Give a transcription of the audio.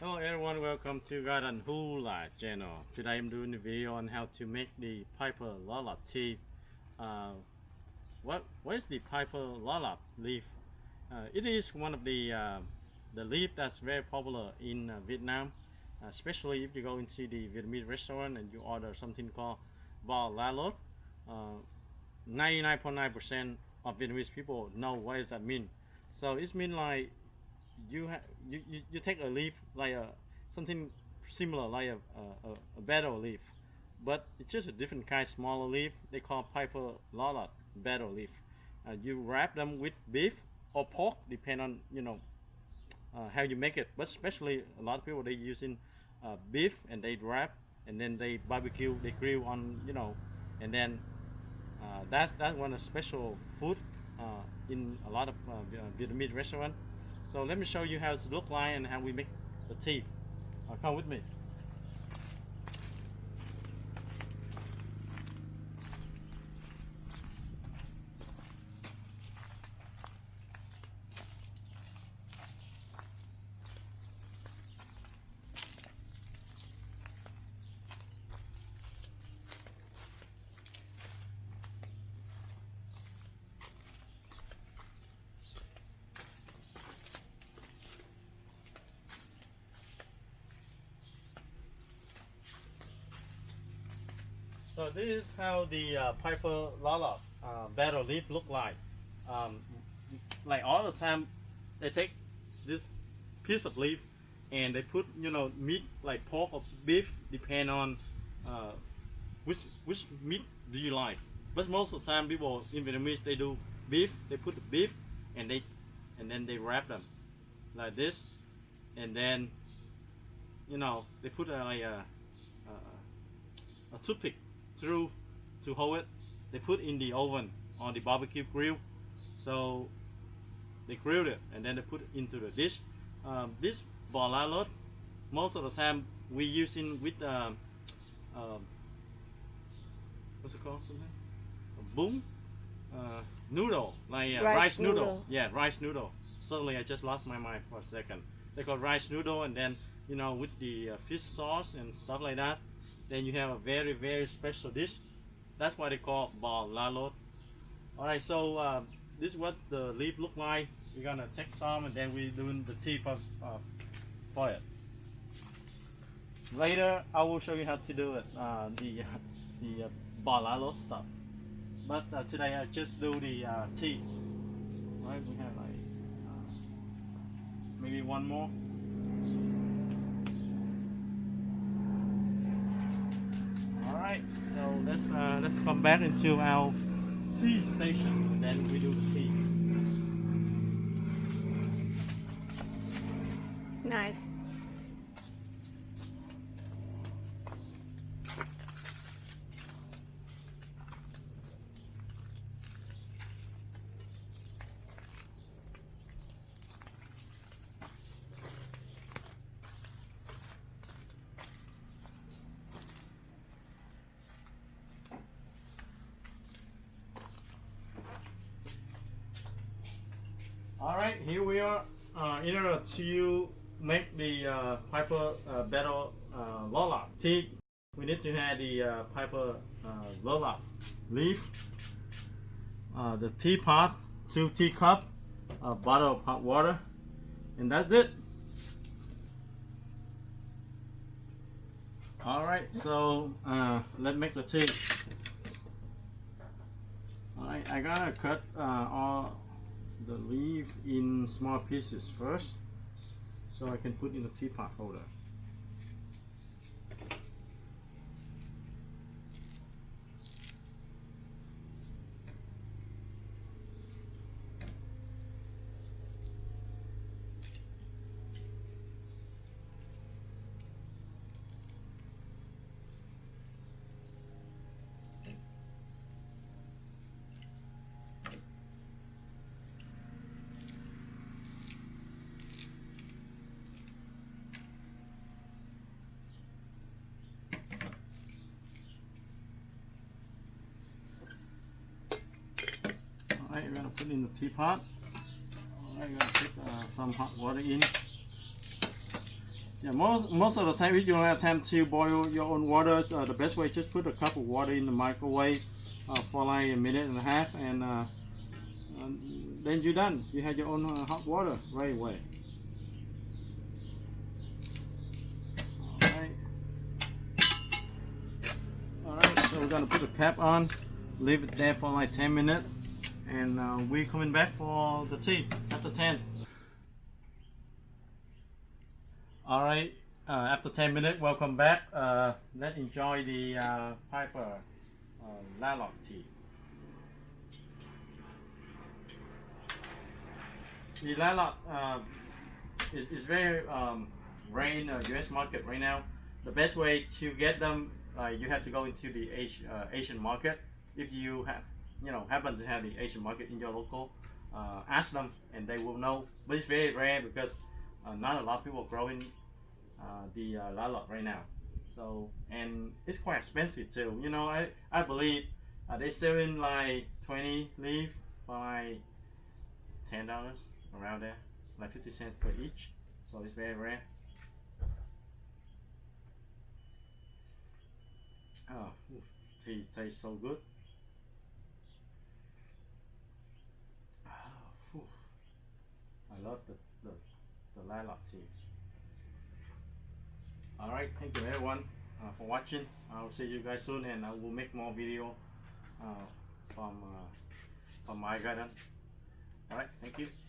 Hello everyone, welcome to GardenHula channel. Today I'm doing a video on how to make the Piper Lolot tea. Uh, what is the Piper Lolot leaf? It is one of the leaf that's very popular in Vietnam, especially if you go into the Vietnamese restaurant and you order something called Bo La Lot. 99.9% of Vietnamese people know what does that mean. So it means like you take a leaf like something similar like a betel leaf, but it's just a different kind, smaller leaf. They call Piper Lolot betel leaf. You wrap them with beef or pork, depend on how you make it. But especially a lot of people they using beef and they wrap and then they barbecue, they grill on and then that's one of special food in a lot of Vietnamese restaurant. So let me show you how it look like and how we make the tea. Come with me. So this is how the Piper Lolot betel leaf look like. Um, like all the time, they take this piece of leaf and they put meat like pork or beef, depend on uh, which meat do you like. But most of the time, people in Vietnamese they do beef. They put the beef and then they wrap them like this, and then they put a toothpick through to hold it. They put in the oven on the barbecue grill, so they grilled it and then they put it into the dish. This Bo La Lot, most of the time we using with what's it called? Something? A boom noodle, like rice noodle. Yeah, rice noodle. Suddenly I just lost my mind for a second. They call rice noodle, and then with the fish sauce and stuff like that. Then you have a very special dish. That's why they call Bo La Lot. Alright, so this is what the leaf look like. We're gonna take some and then we're doing the tea for it. Later I will show you how to do it, the Bo La Lot stuff. But today I just do the tea. Alright, we have like maybe one more. Alright, so let's come back into our tea station and then we do the tea. Nice. Alright, here we are. In order to make the Piper Betel Lolot tea, we need to have the Piper Lolot leaf, the teapot, 2 teacups, a bottle of hot water, and that's it. Alright, so let's make the tea. Alright, I gotta cut all the leaf in small pieces first so I can put in the teapot holder. Alright, we're gonna put in the teapot. Alright, we're gonna put some hot water in. Yeah, most of the time, if you don't have time to boil your own water, the best way is just put a cup of water in the microwave for like a minute and a half, and then you're done. You have your own hot water right away. Alright. Alright, so we're gonna put the cap on, leave it there for like 10 minutes, and we're coming back for the tea after 10. Alright, after 10 minutes, welcome back. Let's enjoy the Piper Lolot tea. The Lolot is very rare in the US market right now. The best way to get them, you have to go into the Asian market. If you have, happen to have the Asian market in your local, ask them and they will know. But it's very rare because not a lot of people growing the Lolot right now. So, and it's quite expensive too. I believe they selling like 20 leaf by $10 around there, like 50 cents per each. So it's very rare. Oh, tea tastes so good. Oh, I love the Lolot tea. Alright, thank you everyone for watching. I will see you guys soon, and I will make more video from my garden. Alright, thank you.